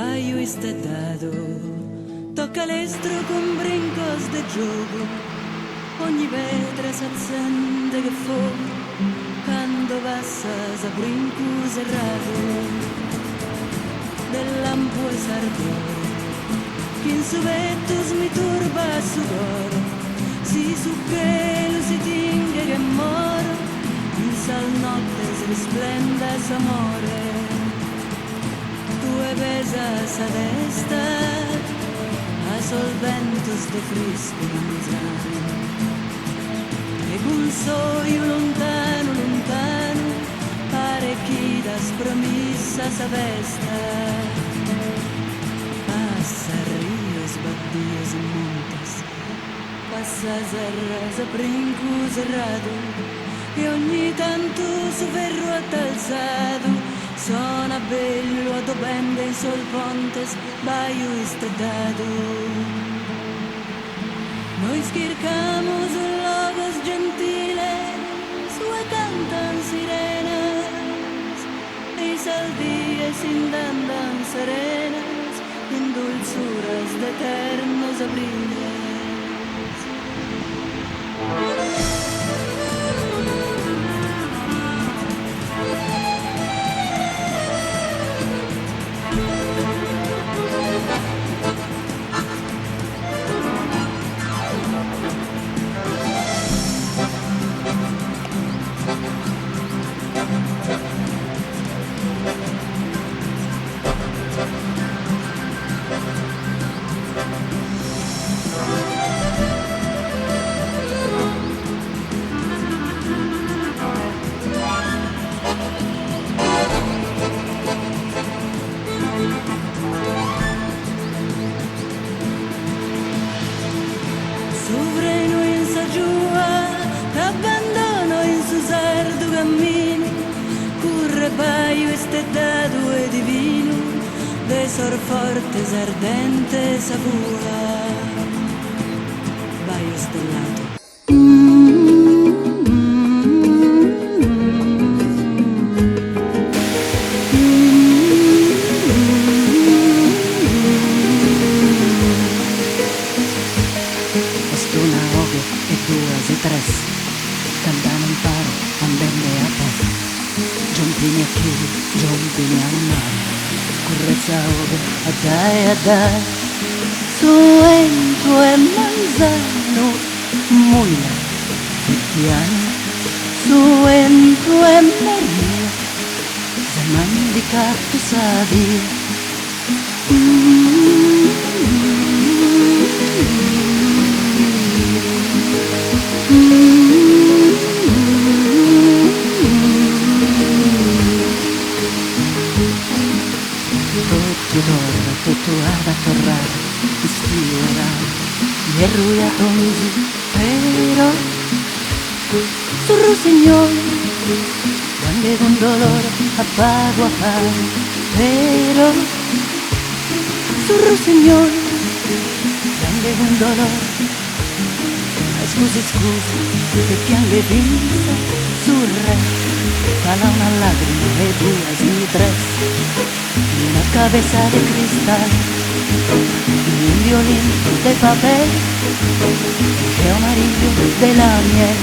baio este dado, tocca l'estro con brincos de gioco, ogni vetra s'accende che fuoco, quando passa sa brincus errato, del lampo e sardore, che in su vettus mi turba sudore, si su che si tingue che moro, in sal notte si risplenda s'amore. Tue pesa sa testa, a sol ventos de frisco mangiano, e con soio lontano, lontano, pare chi da spromissa sa vesta. Passa rios, badios e montes, passa serras a brincus errado, e ogni tanto su ferro attalzato, sona bello adobende in sol pontes, baio istedado. Noi schircamos logos gentiles, sue cantan sirenas, e saldies indandan serenas, en dulzuras de eternos abriles. Sovreno in sa giua, t'abbandono in su sardo cammino, curre baio estedado e divino, de sor fortes ardente savura, baio stellato. Cantano un paro, andende a te, giumpini a chi, giumpini al mare, currezza ove, a dai, suento e manzano, mulla e piano, suento e maria, zaman di cactus sadia. Tutto ada torrare, istiora, e ruiatonzi, però, sul rossignolo, quando con dolore appago a fare, però, sul rossignolo, quando con dolore, scusi, che piange vinta, sul re, cala una lacrima e due asini tre. Una cabeza de cristal y un violín de papel, el amarillo de la miel.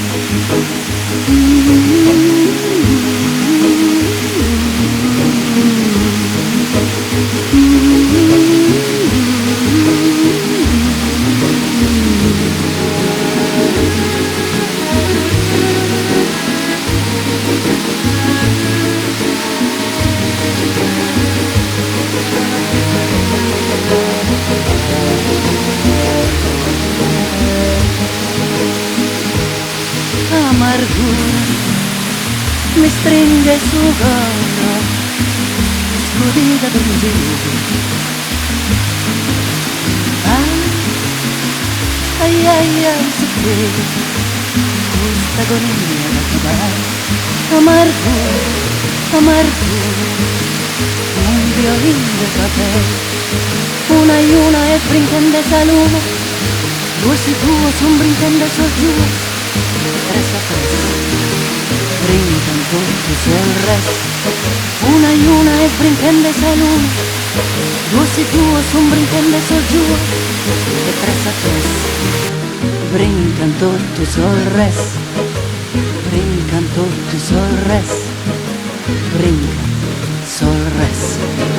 Amargura mi stringe su gola, scudita d'un vivo. Ai ai ai, su che questa agonia da trovare. Amargura, amargura, un violino de papel, una y una e brincando salumo, due su due son brincando sol giù. Tres a tres, brincan tutti sul resto, una y una e brincando salud. Due si tuo, son brincando so giù, e tres a tres, brincan tutti sol res, brincan tutti sol res, brincan sol res.